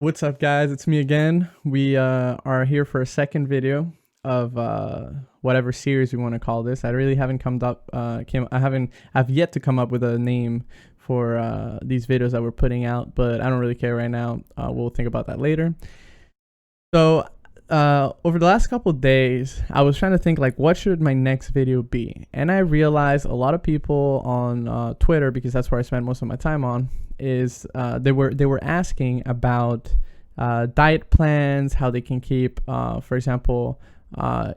What's up, guys? It's me again. We are here for a second video of whatever series we want to call this. I really haven't come up. I've yet to come up with a name for these videos that we're putting out, but I don't really care right now. We'll think about that later. So over the last couple of days, I was trying to think like, what should my next video be? And I realized a lot of people on Twitter, because that's where I spend most of my time on, is they were asking about diet plans, how they can keep, for example,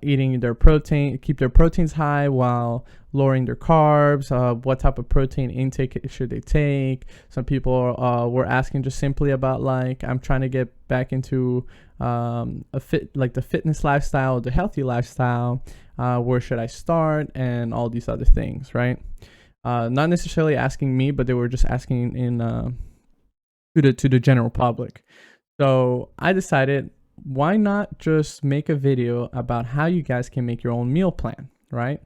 eating their protein, keep their proteins high while lowering their carbs. What type of protein intake should they take? Some people were asking just simply about like, I'm trying to get back into the fitness lifestyle, the healthy lifestyle. Where should I start, and all these other things, right? Not necessarily asking me, but they were just asking to the general public. So I decided, why not just make a video about how you guys can make your own meal plan, right?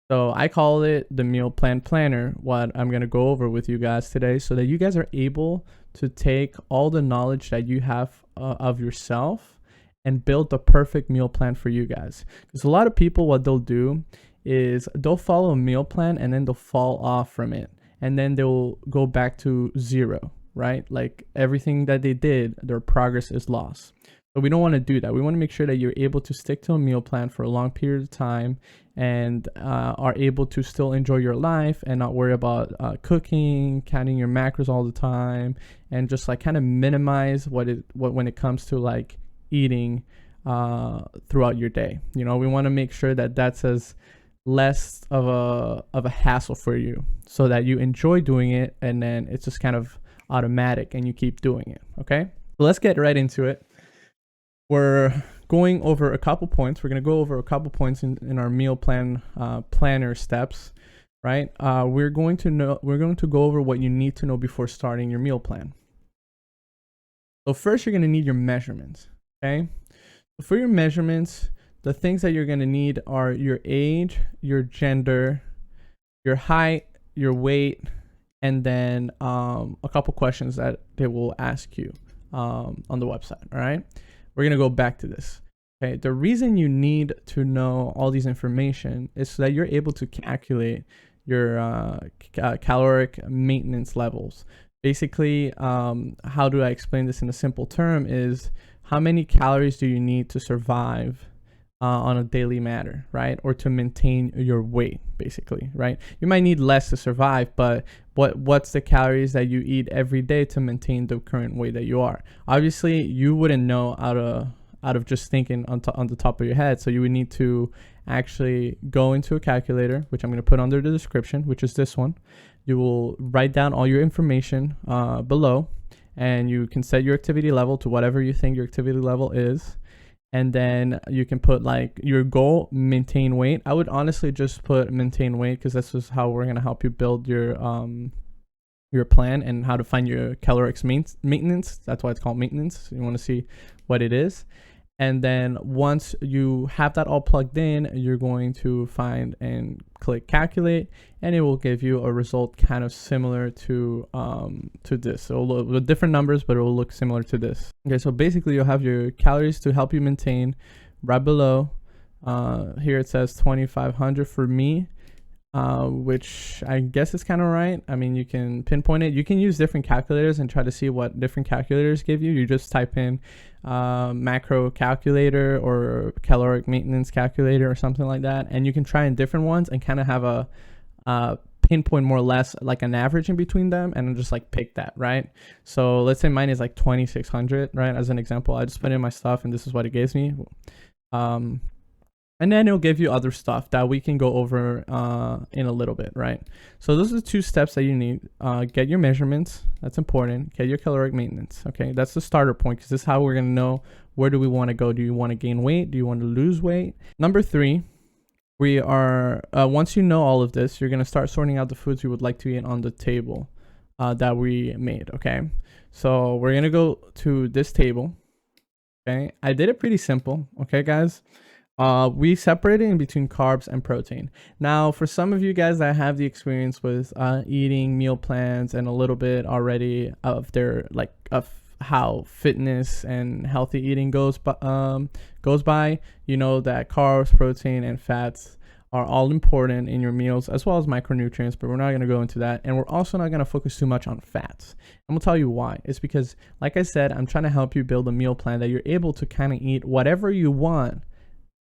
So I call it the Meal Plan Planner, what I'm going to go over with you guys today, so that you guys are able to take all the knowledge that you have of yourself and build the perfect meal plan for you guys. Because a lot of people, what they'll do is they'll follow a meal plan and then they'll fall off from it. And then they'll go back to zero, right? Like everything that they did, their progress is lost. But we don't want to do that. We want to make sure that you're able to stick to a meal plan for a long period of time and are able to still enjoy your life and not worry about cooking, counting your macros all the time, and just like kind of minimize what when it comes to like eating throughout your day. You know, we want to make sure that that's as less of a hassle for you, so that you enjoy doing it and then it's just kind of automatic and you keep doing it. Okay, so let's get right into it. We're going over a couple points. We're going to go over a couple points in our meal plan planner steps, right? We're going to go over what you need to know before starting your meal plan. So first, you're going to need your measurements. Okay, so for your measurements, the things that you're going to need are your age, your gender, your height, your weight, and then a couple questions that they will ask you on the website. All right, we're going to go back to this. Okay, the reason you need to know all these information is so that you're able to calculate your caloric maintenance levels. Basically, how do I explain this in a simple term is, how many calories do you need to survive on a daily matter, right? Or to maintain your weight, basically, right? You might need less to survive, but what's the calories that you eat every day to maintain the current weight that you are? Obviously, you wouldn't know out of just thinking on the top of your head. So you would need to actually go into a calculator, which I'm going to put under the description, which is this one. You will write down all your information below, and you can set your activity level to whatever you think your activity level is. And then you can put like your goal, maintain weight. I would honestly just put maintain weight, because that's just how we're going to help you build your plan and how to find your caloric maintenance. That's why it's called maintenance. You want to see what it is. And then once you have that all plugged in, you're going to find and click calculate, and it will give you a result kind of similar to this. So with different numbers, but it will look similar to this. Okay, so basically you'll have your calories to help you maintain right below. Here it says 2,500 for me, which I guess is kind of right. I mean, you can pinpoint it. You can use different calculators and try to see what different calculators give you. You just type in macro calculator or caloric maintenance calculator or something like that, and you can try in different ones and kind of have a pinpoint more or less like an average in between them, and just like pick that, right? So let's say mine is like 2,600, right? As an example, I just put in my stuff and this is what it gives me. And then it'll give you other stuff that we can go over in a little bit, right? So those are the two steps that you need. Get your measurements. That's important. Get your caloric maintenance. Okay, that's the starter point, because this is how we're going to know where do we want to go. Do you want to gain weight? Do you want to lose weight? Number 3, we are, once you know all of this, you're going to start sorting out the foods you would like to eat on the table that we made, okay? So we're going to go to this table, okay? I did it pretty simple, okay, guys? We separated in between carbs and protein. Now, for some of you guys that have the experience with eating meal plans and a little bit already of their how fitness and healthy eating goes by, you know that carbs, protein, and fats are all important in your meals, as well as micronutrients, but we're not going to go into that. And we're also not going to focus too much on fats. I'm going to tell you why. It's because, like I said, I'm trying to help you build a meal plan that you're able to kind of eat whatever you want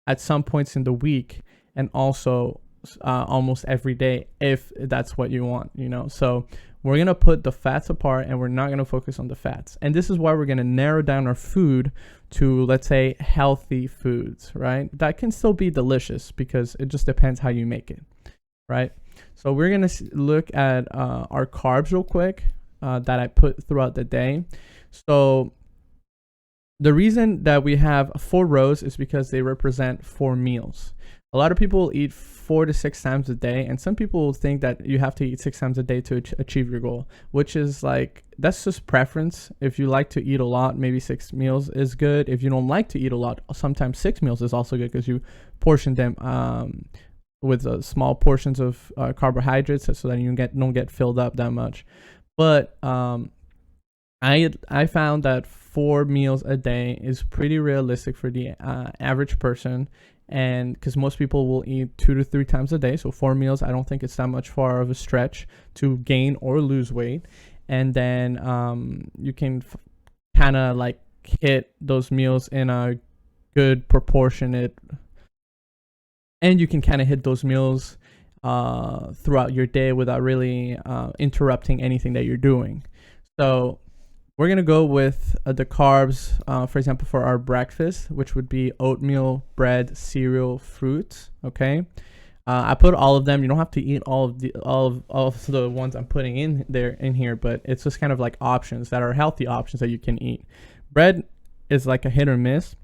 at some points in the week, and also almost every day if that's what you want, you know. So we're going to put the fats apart, and we're not going to focus on the fats. And this is why we're going to narrow down our food to, let's say, healthy foods, right? That can still be delicious because it just depends how you make it, right? So we're going to look at our carbs real quick that I put throughout the day. So the reason that we have 4 rows is because they represent 4 meals. A lot of people eat 4 to 6 times a day, and some people think that you have to eat 6 times a day to achieve your goal, which is like, that's just preference. If you like to eat a lot, maybe 6 meals is good. If you don't like to eat a lot, sometimes 6 meals is also good because you portion them with small portions of carbohydrates, so that you don't get filled up that much. But I found that 4 meals a day is pretty realistic for the average person. And because most people will eat 2 to 3 times a day, so 4 meals, I don't think it's that much far of a stretch to gain or lose weight. And then you can kind of like hit those meals in a good proportionate, and you can kind of hit those meals throughout your day without really interrupting anything that you're doing. So we're going to go with the carbs, for example, for our breakfast, which would be oatmeal, bread, cereal, fruits. Okay. I put all of them. You don't have to eat all of the ones I'm putting in here, but it's just kind of like options that are healthy options that you can eat. Bread is like a hit or miss,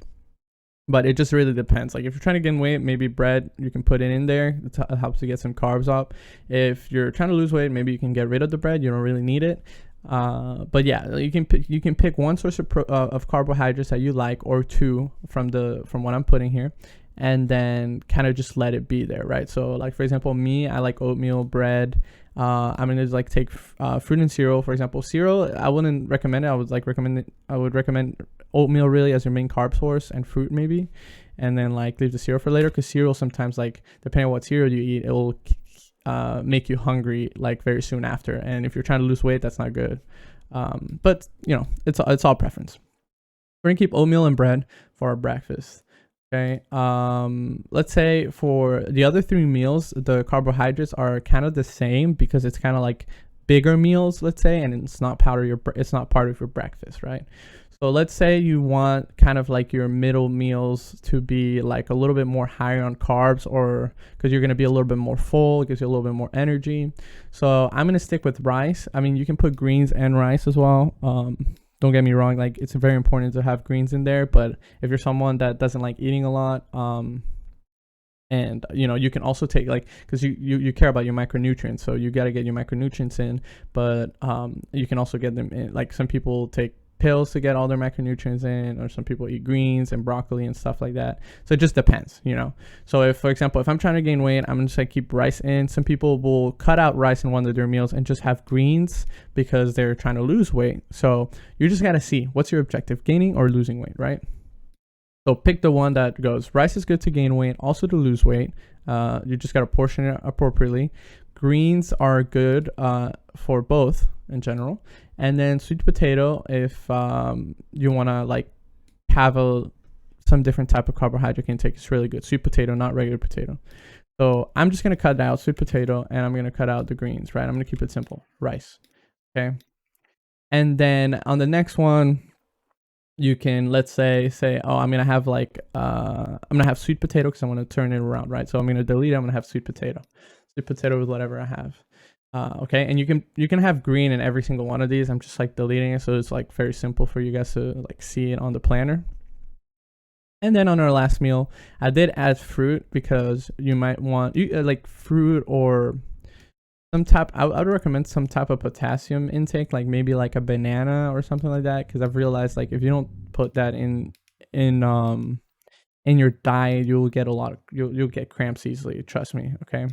but it just really depends. Like if you're trying to gain weight, maybe bread, you can put it in there. It helps to get some carbs up. If you're trying to lose weight, maybe you can get rid of the bread. You don't really need it. But yeah, you can pick one source of carbohydrates that you like, or 2 from what I'm putting here, and then kind of just let it be there, right? So like for example, me, I like oatmeal, bread. I'm gonna like take fruit and cereal. For example, cereal, I wouldn't recommend it. I would recommend oatmeal really as your main carb source, and fruit maybe, and then like leave the cereal for later, because cereal sometimes, like depending on what cereal you eat, it will make you hungry like very soon after, and if you're trying to lose weight, that's not good. But you know, it's all preference. We're gonna keep oatmeal and bread for our breakfast. Okay. Let's say for the other 3 meals, the carbohydrates are kind of the same, because it's kind of like bigger meals, let's say, and it's not part of your breakfast, right? So let's say you want kind of like your middle meals to be like a little bit more higher on carbs, or because you're going to be a little bit more full, it gives you a little bit more energy. So I'm going to stick with rice. I mean, you can put greens and rice as well. Don't get me wrong, like it's very important to have greens in there, but if you're someone that doesn't like eating a lot, and you know, you can also take like, because you care about your micronutrients, so you got to get your micronutrients in, but you can also get them in. Like some people take pills to get all their macronutrients in, or some people eat greens and broccoli and stuff like that. So it just depends, you know. So if, for example, if I'm trying to gain weight, I'm just like keep rice in. Some people will cut out rice in one of their meals and just have greens because they're trying to lose weight. So you just got to see what's your objective, gaining or losing weight, right? So pick the one that goes, rice is good to gain weight, also to lose weight. You just got to portion it appropriately. Greens are good for both in general. And then sweet potato, if you want to like have some different type of carbohydrate intake, it's really good. Sweet potato, not regular potato. So I'm just going to cut out sweet potato, and I'm going to cut out the greens, right? I'm going to keep it simple. Rice. Okay. And then on the next one, you can, let's say, oh, I'm going to have like, I'm going to have sweet potato because I want to turn it around, right? So I'm going to delete it. I'm going to have sweet potato with whatever I have. Okay, and you can have green in every single one of these. I'm just like deleting it, so it's like very simple for you guys to like see it on the planner. And then on our last meal, I did add fruit because you might want like fruit or some type. I would recommend some type of potassium intake, like maybe like a banana or something like that, because I've realized like if you don't put that in your diet, you'll get cramps easily. Trust me. Okay.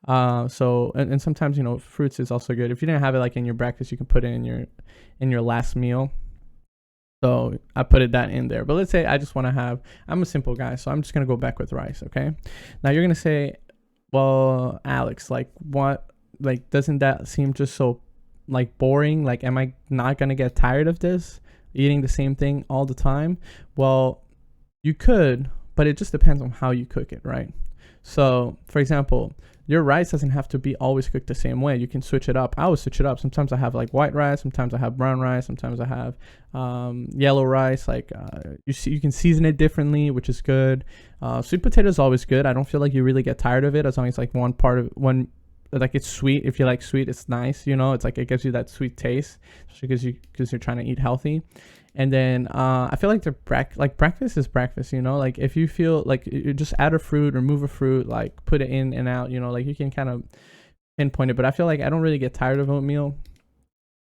So and sometimes, you know, fruits is also good. If you didn't have it like in your breakfast, you can put it in your last meal. So I put that in there. But let's say I just want to have, I'm a simple guy, so I'm just going to go back with rice, okay? Now you're going to say, well, Alex, like what, like doesn't that seem just so like boring? Like, am I not going to get tired of this, eating the same thing all the time? Well, you could, but it just depends on how you cook it, right? So for example, your rice doesn't have to be always cooked the same way. You can switch it up. I always switch it up. Sometimes I have like white rice. Sometimes I have brown rice. Sometimes I have yellow rice. Like you can season it differently, which is good. Sweet potato is always good. I don't feel like you really get tired of it as long as like like it's sweet. If you like sweet, it's nice. You know, it's like it gives you that sweet taste, especially because you're trying to eat healthy. And then I feel like breakfast is breakfast, you know, like if you feel like you just add a fruit, remove a fruit, like put it in and out, you know, like you can kind of pinpoint it. But I feel like I don't really get tired of oatmeal.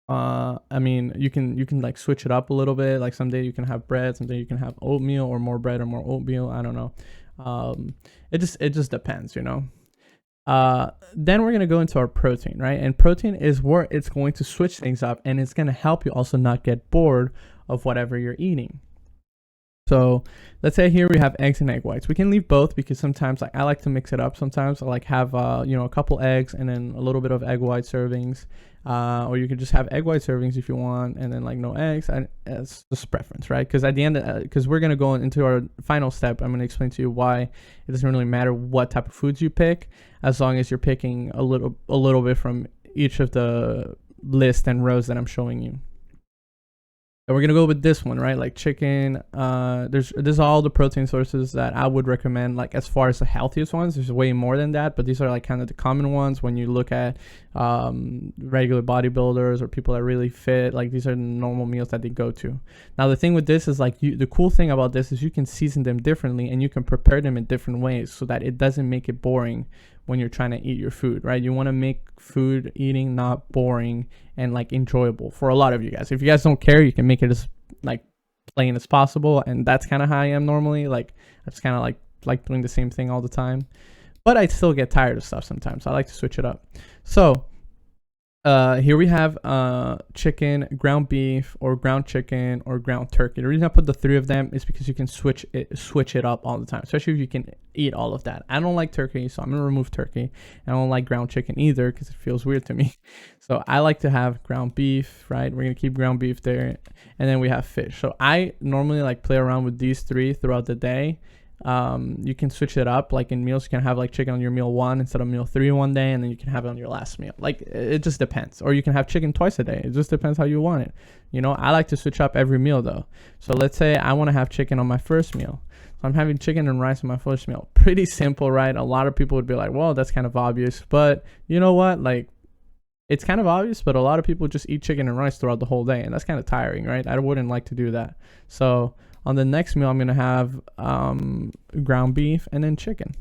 I mean, you can like switch it up a little bit. Like someday you can have bread, someday you can have oatmeal, or more bread or more oatmeal. I don't know. It just depends, you know. Then we're gonna go into our protein, right? And protein is where it's going to switch things up, and it's gonna help you also not get bored of whatever you're eating. So let's say here we have eggs and egg whites. We can leave both because sometimes like I like to mix it up. Sometimes I like have you know, a couple eggs and then a little bit of egg white servings, or you can just have egg white servings if you want, and then like no eggs. And it's just preference, right? Because at the end, because we're gonna go into our final step, I'm gonna explain to you why it doesn't really matter what type of foods you pick, as long as you're picking a little bit from each of the list and rows that I'm showing you. And we're gonna go with this one, right? Like chicken. There's all the protein sources that I would recommend. Like as far as the healthiest ones, there's way more than that, but these are like kind of the common ones when you look at regular bodybuilders or people that are really fit. Like these are the normal meals that they go to. Now the thing with this is like the cool thing about this is you can season them differently and you can prepare them in different ways so that it doesn't make it boring when you're trying to eat your food, right? You want to make food eating not boring and like enjoyable for a lot of you guys. If you guys don't care, you can make it as like plain as possible, and that's kind of how I am normally. Like I just kind of like doing the same thing all the time, but I still get tired of stuff sometimes. I like to switch it up. So here we have chicken, ground beef, or ground chicken, or ground turkey. The reason I put the three of them is because you can switch it up all the time, especially if you can eat all of that. I don't like turkey, so I'm gonna remove turkey. I don't like ground chicken either because it feels weird to me. So I like to have ground beef, right? We're gonna keep ground beef there, and then we have fish. So I normally like play around with these three throughout the day. You can switch it up, like in meals you can have like chicken on your meal 1 instead of meal 3 one day, and then you can have it on your last meal. Like it just depends. Or you can have chicken twice a day. It just depends how you want it. You know, I like to switch up every meal though. So let's say I want to have chicken on my first meal, so I'm having chicken and rice on my first meal. Pretty simple, right? A lot of people would be like, well, that's kind of obvious, but you know what, like it's kind of obvious, but a lot of people just eat chicken and rice throughout the whole day, and that's kind of tiring, right? I wouldn't like to do that. So on the next meal, I'm going to have ground beef and then chicken.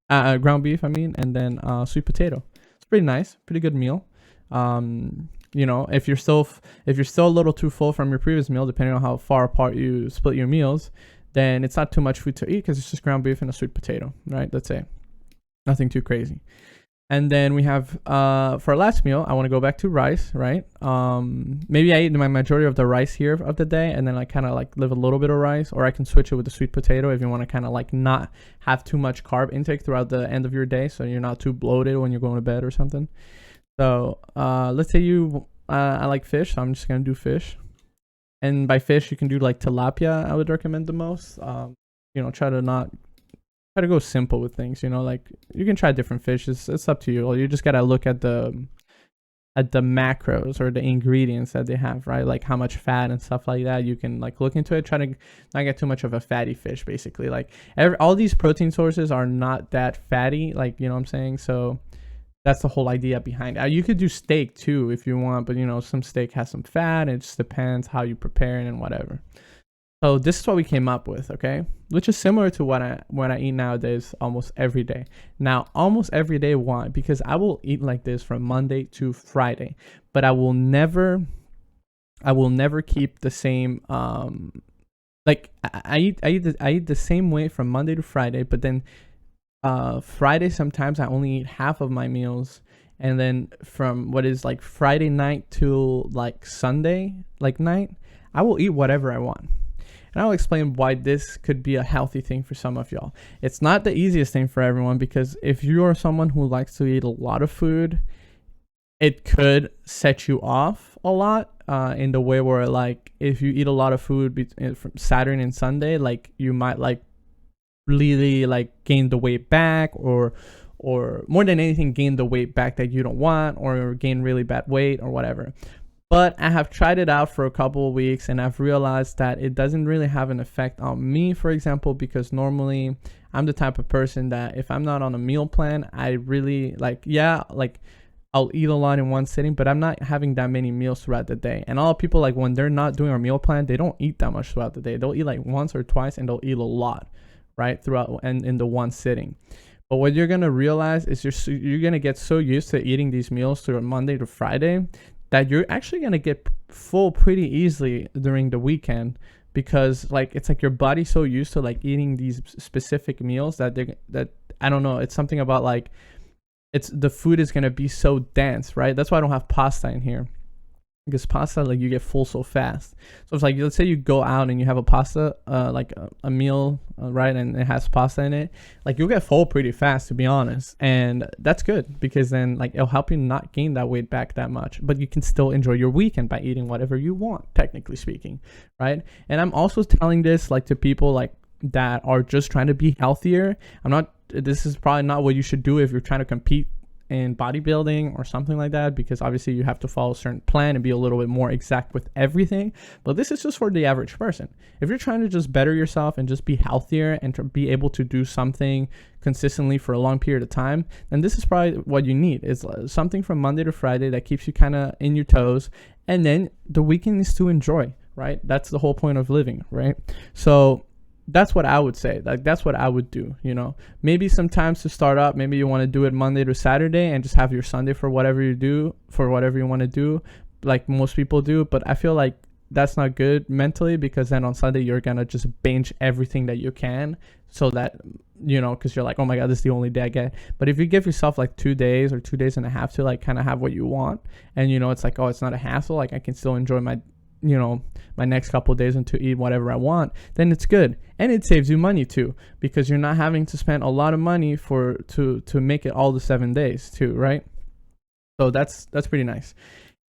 Ground beef, I mean, and then sweet potato. It's pretty nice, pretty good meal. You know, if you're still a little too full from your previous meal, depending on how far apart you split your meals, then it's not too much food to eat because it's just ground beef and a sweet potato, right? That's it. Nothing too crazy. And then we have, for our last meal, I want to go back to rice, right? Maybe I eat my majority of the rice here of the day, and then I kind of like live a little bit of rice, or I can switch it with the sweet potato if you want to kind of like not have too much carb intake throughout the end of your day, so you're not too bloated when you're going to bed or something. So let's say I like fish, so I'm just going to do fish. And by fish, you can do like tilapia, I would recommend the most. You know, try to go simple with things, you know, like you can try different fishes. It's up to you. You just got to look at the macros or the ingredients that they have, right? Like how much fat and stuff like that. You can like look into it, try to not get too much of a fatty fish, basically. Like all these protein sources are not that fatty, like, you know what I'm saying? So that's the whole idea behind it. You could do steak too if you want, but you know, some steak has some fat. It just depends how you prepare it and whatever. So this is what we came up with, okay? Which is similar to what I eat nowadays almost every day. Now, almost every day, why? Because I will eat like this from Monday to Friday, but I will never keep the same. Like I eat the same way from Monday to Friday, but then Friday sometimes I only eat half of my meals, and then from what is like Friday night to like Sunday like night, I will eat whatever I want. And I'll explain why this could be a healthy thing for some of y'all. It's not the easiest thing for everyone, because if you are someone who likes to eat a lot of food, it could set you off a lot, in the way where, like, if you eat a lot of food from Saturday and Sunday, like, you might like really like gain the weight back, or more than anything, gain the weight back that you don't want, or gain really bad weight or whatever. But I have tried it out for a couple of weeks, and I've realized that it doesn't really have an effect on me, for example, because normally I'm the type of person that if I'm not on a meal plan, I really like, I'll eat a lot in one sitting, but I'm not having that many meals throughout the day. And a lot of people, like, when they're not doing our meal plan, they don't eat that much throughout the day. They'll eat like once or twice, and they'll eat a lot, right, throughout and in the one sitting. But what you're gonna realize is you're gonna get so used to eating these meals through Monday to Friday that you're actually gonna get full pretty easily during the weekend, because like it's like your body's so used to like eating these specific meals that I don't know, it's something about like the food is gonna be so dense, right? That's why I don't have pasta in here, because pasta, like, you get full so fast. So it's like, let's say you go out and you have a pasta, like a meal, right, and it has pasta in it, like, you'll get full pretty fast, to be honest. And that's good, because then like it'll help you not gain that weight back that much, but you can still enjoy your weekend by eating whatever you want, technically speaking, right? And I'm also telling this like to people like that are just trying to be healthier. This is probably not what you should do if you're trying to compete in bodybuilding or something like that, because obviously you have to follow a certain plan and be a little bit more exact with everything. But this is just for the average person. If you're trying to just better yourself and just be healthier and to be able to do something consistently for a long period of time, then this is probably what you need. It's something from Monday to Friday that keeps you kind of in your toes, and then the weekend is to enjoy, right? That's the whole point of living, right? So that's what I would say. Like, that's what I would do, you know. Maybe sometimes to start up, maybe you want to do it Monday to Saturday and just have your Sunday for whatever you want to do, like most people do. But I feel like that's not good mentally, because then on Sunday you're gonna just binge everything that you can, so that, you know, because you're like, oh my god, this is the only day I get. But if you give yourself like 2 days or 2 days and a half to like kind of have what you want, and you know, it's like, oh, it's not a hassle, like I can still enjoy my, you know, my next couple of days and to eat whatever I want, then it's good. And it saves you money too, because you're not having to spend a lot of money to make it all the 7 days too, right? So that's pretty nice.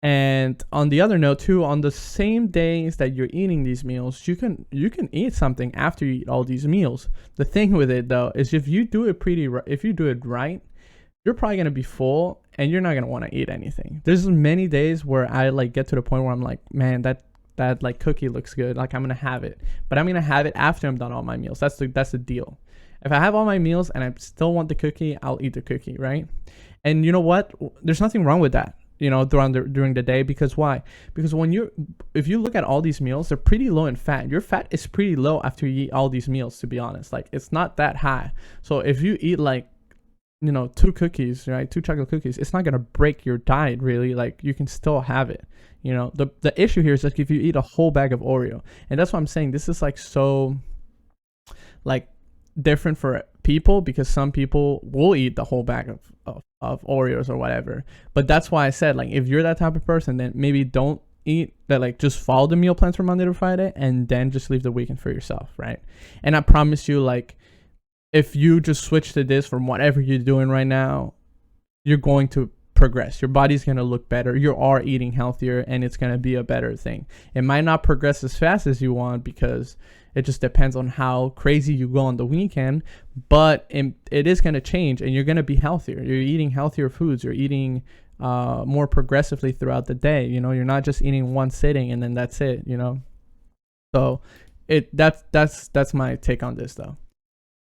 And on the other note too, on the same days that you're eating these meals, you can eat something after you eat all these meals. The thing with it though is if you do it right, you're probably going to be full and you're not going to want to eat anything. There's many days where I like get to the point where I'm like, man, that like cookie looks good. Like, I'm going to have it, but I'm going to have it after I'm done all my meals. That's the deal. If I have all my meals and I still want the cookie, I'll eat the cookie, right? And you know what? There's nothing wrong with that, you know, during the day. Because why? Because if you look at all these meals, they're pretty low in fat. Your fat is pretty low after you eat all these meals, to be honest. Like, it's not that high. So if you eat like, you know, 2 cookies, right? 2 chocolate cookies, it's not going to break your diet really. Like, you can still have it. You know, the issue here is like if you eat a whole bag of Oreo, and that's what I'm saying. This is like so like different for people, because some people will eat the whole bag of Oreos or whatever. But that's why I said, like, if you're that type of person, then maybe don't eat that, like, just follow the meal plans from Monday to Friday and then just leave the weekend for yourself, right? And I promise you, like, if you just switch to this from whatever you're doing right now, you're going to progress. Your body's going to look better. You are eating healthier, and it's going to be a better thing. It might not progress as fast as you want, because it just depends on how crazy you go on the weekend, but it is going to change, and you're going to be healthier. You're eating healthier foods. You're eating more progressively throughout the day. You know, you're not just eating one sitting and then that's it, you know? So that's my take on this though.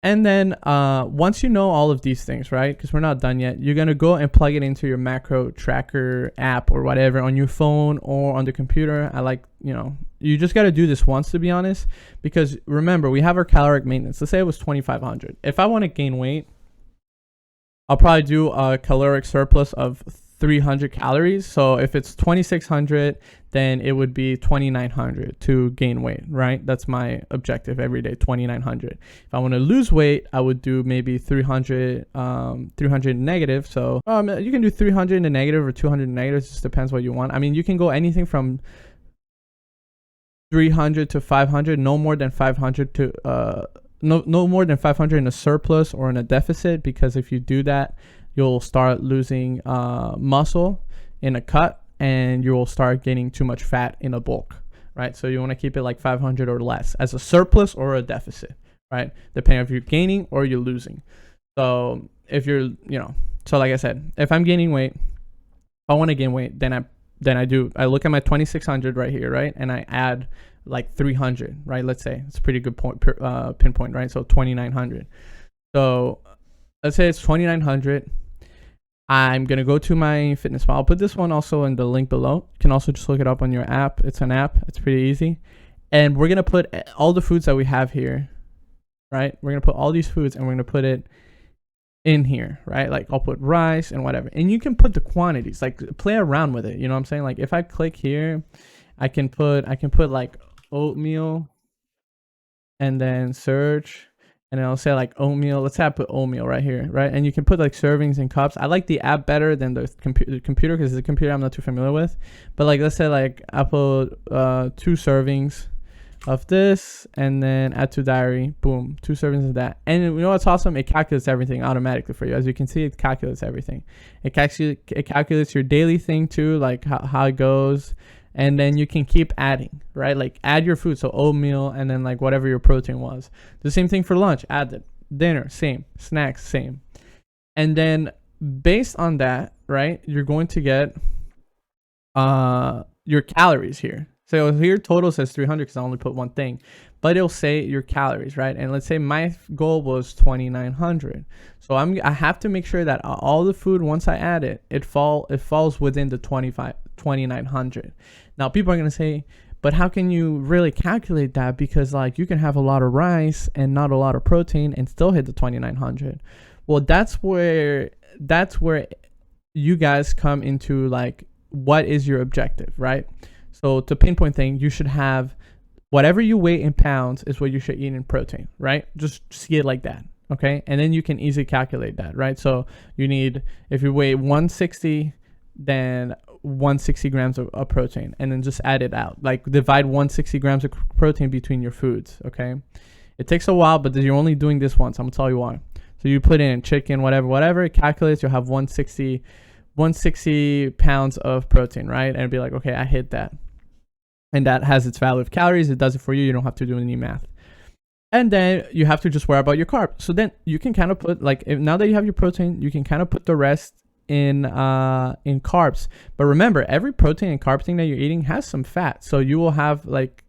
And then once you know all of these things, right, because we're not done yet, you're going to go and plug it into your macro tracker app or whatever on your phone or on the computer. You just got to do this once, to be honest, because remember, we have our caloric maintenance. Let's say it was 2,500. If I want to gain weight, I'll probably do a caloric surplus of 300 calories. So if it's 2,600, then it would be 2,900 to gain weight, right? That's my objective every day, 2,900. If I want to lose weight, I would do maybe 300 negative. So you can do 300 in the negative or 200 in the negative. It just depends what you want. I mean, you can go anything from 300 to 500, no more than 500 to no more than 500 in a surplus or in a deficit, because if you do that, you'll start losing muscle in a cut, and you will start gaining too much fat in a bulk, right? So you want to keep it like 500 or less as a surplus or a deficit, right? Depending if you're gaining or you're losing. So if you're, so like I said, if I'm gaining weight, if I want to gain weight, then I look at my 2600 right here, right? And I add like 300, right? Let's say it's a pretty good pinpoint, right? So 2900. So let's say it's 2900. I'm going to go to my fitness pal. I'll put this one also in the link below. You can also just look it up on your app. It's an app. It's pretty easy. And we're going to put all the foods that we have here, right? We're going to put all these foods and we're going to put it in here, right? Like I'll put rice and whatever. And you can put the quantities, like play around with it. You know what I'm saying? Like if I click here, I can put like oatmeal and then search. And then I'll say like oatmeal. Let's say I put oatmeal right here, right? And you can put like servings and cups. I like the app better than the computer because the computer I'm not too familiar with. But like let's say like I put 2 servings of this and then add to diary. Boom, 2 servings of that. And you know what's awesome? It calculates everything automatically for you. As you can see, it calculates everything. It calculates your daily thing too, like how it goes. And then you can keep adding, right? Like add your food. So oatmeal and then like whatever your protein was. The same thing for lunch. Add it. Dinner, same. Snacks, same. And then based on that, right, you're going to get your calories here. So here total says 300 because I only put one thing. But it'll say your calories, right? And let's say my goal was 2,900. So I have to make sure that all the food, once I add it, it falls within the 2,900. Now people are gonna say, but how can you really calculate that? Because like you can have a lot of rice and not a lot of protein and still hit the 2,900. Well, that's where you guys come into like, what is your objective, right? So to pinpoint thing, you should have whatever you weigh in pounds is what you should eat in protein, right? Just see it like that, okay? And then you can easily calculate that, right? So you need, if you weigh 160, then 160 grams of protein, and then just add it out. Like divide 160 grams of protein between your foods, okay? It takes a while, but you're only doing this once. I'm gonna tell you why. So you put in chicken, whatever, it calculates, you'll have 160 pounds of protein, right? And it'll be like, okay, I hit that. And that has its value of calories. It does it for you. You don't have to do any math. And then you have to just worry about your carbs. So then you can kind of put like, now that you have your protein, you can kind of put the rest in carbs. But remember, every protein and carb thing that you're eating has some fat. So you will have like,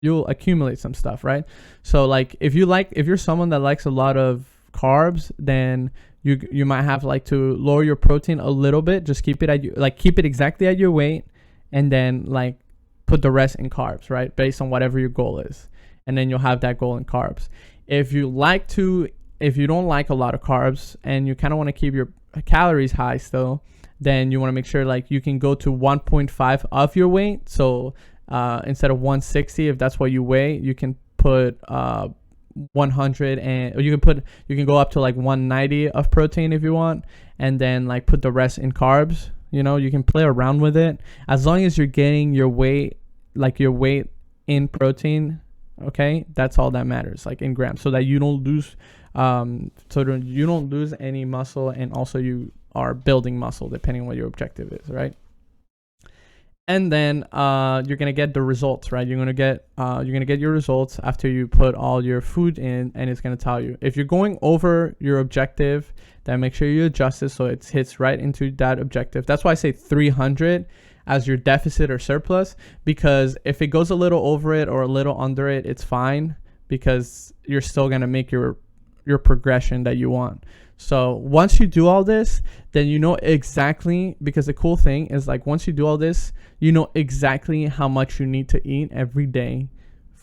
you'll accumulate some stuff, right? So like if you're someone that likes a lot of carbs, then you might have like to lower your protein a little bit. Just keep it exactly at your weight, and then like put the rest in carbs, right? Based on whatever your goal is. And then you'll have that goal in carbs. If you don't like a lot of carbs and you kind of want to keep your calories high still, then you want to make sure like you can go to 1.5 of your weight. So instead of 160, if that's what you weigh, you can put 100, and you can go up to like 190 of protein if you want, and then like put the rest in carbs. You can play around with it as long as you're getting your weight in protein. Okay, that's all that matters, like in grams, so that you don't lose any muscle, and also you are building muscle depending on what your objective is, right? And then you're gonna get the results, right? You're gonna get your results after you put all your food in, and it's gonna tell you if you're going over your objective. Then make sure you adjust it so it hits right into that objective. That's why I say 300 as your deficit or surplus, because if it goes a little over it or a little under it, it's fine, because you're still gonna make your progression that you want. So once you do all this, then you know exactly, because the cool thing is like once you do all this, you know exactly how much you need to eat every day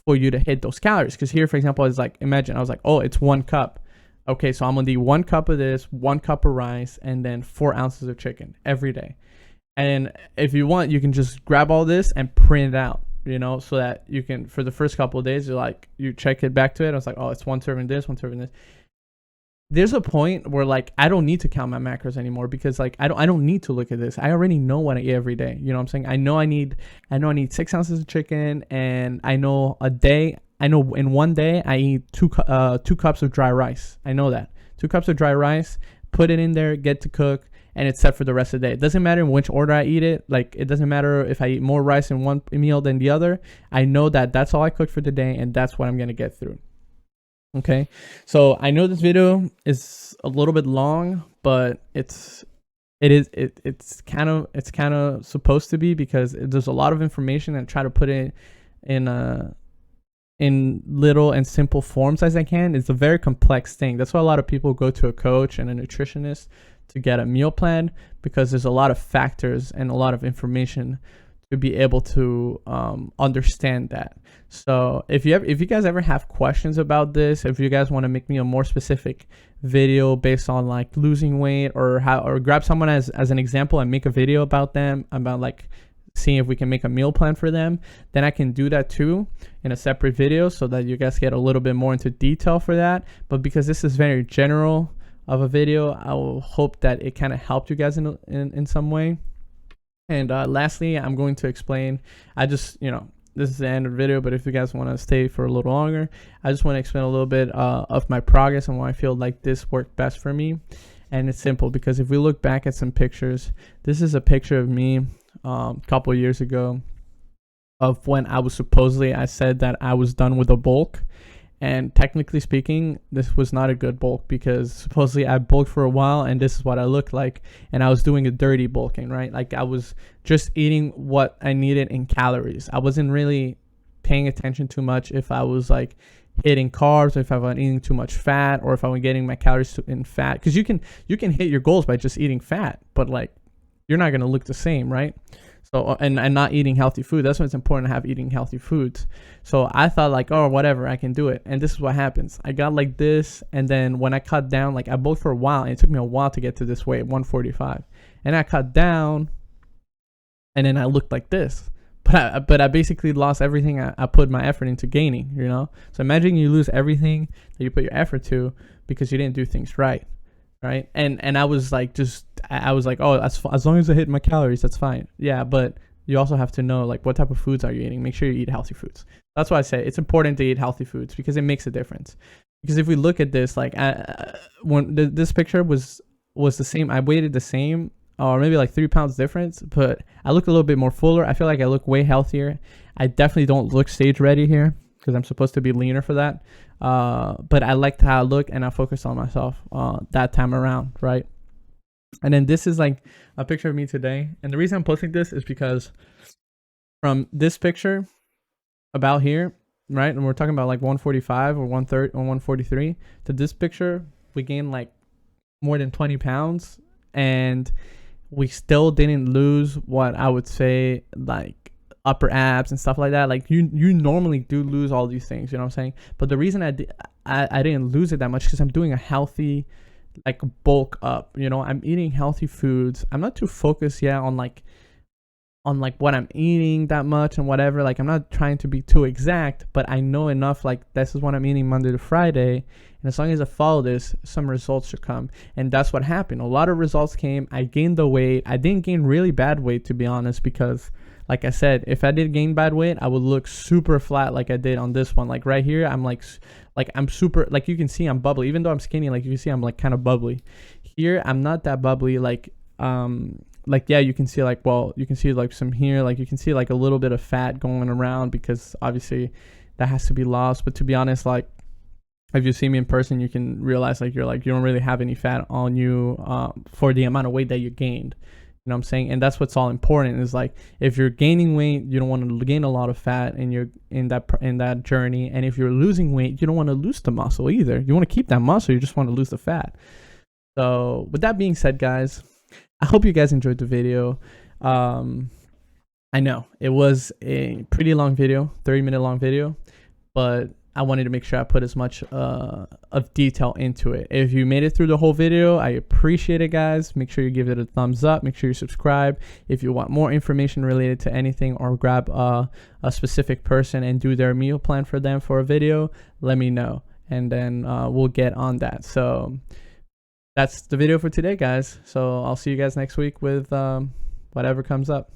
for you to hit those calories. Because here, for example, it's like, imagine I was like, oh, it's 1 cup. Okay, so I'm gonna do 1 cup of this, 1 cup of rice, and then 4 ounces of chicken every day. And if you want, you can just grab all this and print it out, so that you can, for the first couple of days, you check it back to it. I was like, oh, it's 1 serving this, 1 serving this. there's a point where like I don't need to count my macros anymore, because like I don't need to look at this. I already know what I eat every day. You know what I'm saying? I know I need 6 ounces of chicken, and I know in one day I eat 2 cups of dry rice. I know that 2 cups of dry rice. Put it in there, get to cook, and it's set for the rest of the day. It doesn't matter in which order I eat it. Like, it doesn't matter if I eat more rice in one meal than the other. I know that that's all I cooked for the day, and that's what I'm gonna get through. Okay, so I know this video is a little bit long, but it's kind of supposed to be, because there's a lot of information, and try to put it in little and simple forms as I can. It's a very complex thing. That's why a lot of people go to a coach and a nutritionist to get a meal plan, because there's a lot of factors and a lot of information to be able to understand that. So if you guys ever have questions about this, if you guys want to make me a more specific video based on like losing weight, or grab someone as an example and make a video about them, about like seeing if we can make a meal plan for them, then I can do that too in a separate video, so that you guys get a little bit more into detail for that. But because this is very general of a video, I will hope that it kind of helped you guys in some way. And lastly, I'm going to explain, this is the end of the video, but if you guys want to stay for a little longer, I just want to explain a little bit of my progress and why I feel like this worked best for me. And it's simple, because if we look back at some pictures, this is a picture of me a couple of years ago, of when I said that I was done with a bulk. And technically speaking, this was not a good bulk, because supposedly I bulked for a while, and this is what I looked like. And I was doing a dirty bulking, right? Like, I was just eating what I needed in calories. I wasn't really paying attention too much if I was like hitting carbs, or if I was eating too much fat, or if I was getting my calories in fat. Because you can hit your goals by just eating fat, but like, you're not going to look the same, right? So, and not eating healthy food. That's why it's important to have eating healthy foods. So I thought like, oh, whatever, I can do it. And this is what happens. I got like this, and then when I cut down, like I bulked for a while, and it took me a while to get to this weight, 145. And I cut down, and then I looked like this. But I basically lost everything I put my effort into gaining, you know? So imagine you lose everything that you put your effort to because you didn't do things right. Right. And I was like, oh, as long as I hit my calories, that's fine. Yeah. But you also have to know like what type of foods are you eating. Make sure you eat healthy foods. That's why I say it's important to eat healthy foods, because it makes a difference. Because if we look at this, like when this picture was the same, I weighted the same, or maybe like 3 pounds difference, but I look a little bit more fuller. I feel like I look way healthier. I definitely don't look stage ready here, because I'm supposed to be leaner for that. But I liked how I look, and I focused on myself that time around, right? And then this is like a picture of me today. And the reason I'm posting this is because from this picture about here, right? And we're talking about like 145 or 130 or 143 to this picture, we gained like more than 20 pounds, and we still didn't lose what I would say like upper abs and stuff like that. Like you normally do lose all these things, you know what I'm saying? But the reason I didn't lose it that much, because I'm doing a healthy like bulk up, you know? I'm eating healthy foods. I'm not too focused yet on like what I'm eating that much and whatever. Like, I'm not trying to be too exact, but I know enough like this is what I'm eating Monday to Friday, and as long as I follow this, some results should come. And that's what happened. A lot of results came. I gained the weight. I didn't gain really bad weight, to be honest, because like I said, if I did gain bad weight, I would look super flat like I did on this one. Like right here, I'm like I'm super, like you can see I'm bubbly. Even though I'm skinny, like you can see I'm like kind of bubbly. Here, I'm not that bubbly. Like yeah, you can see like, well, you can see like some here, like you can see like a little bit of fat going around, because obviously that has to be lost. But to be honest, like if you see me in person, you can realize like you don't really have any fat on you for the amount of weight that you gained. You know what I'm saying? And that's what's all important, is like if you're gaining weight, you don't want to gain a lot of fat and you're in that journey. And if you're losing weight, you don't want to lose the muscle either. You want to keep that muscle, you just want to lose the fat. So with that being said, guys, I hope you guys enjoyed the video. I know it was a pretty long video, 30-minute long video, but I wanted to make sure I put as much of detail into it. If you made it through the whole video, I appreciate it, guys. Make sure you give it a thumbs up. Make sure you subscribe. If you want more information related to anything, or grab a specific person and do their meal plan for them for a video, let me know. and then we'll get on that. So that's the video for today, guys. So I'll see you guys next week with whatever comes up.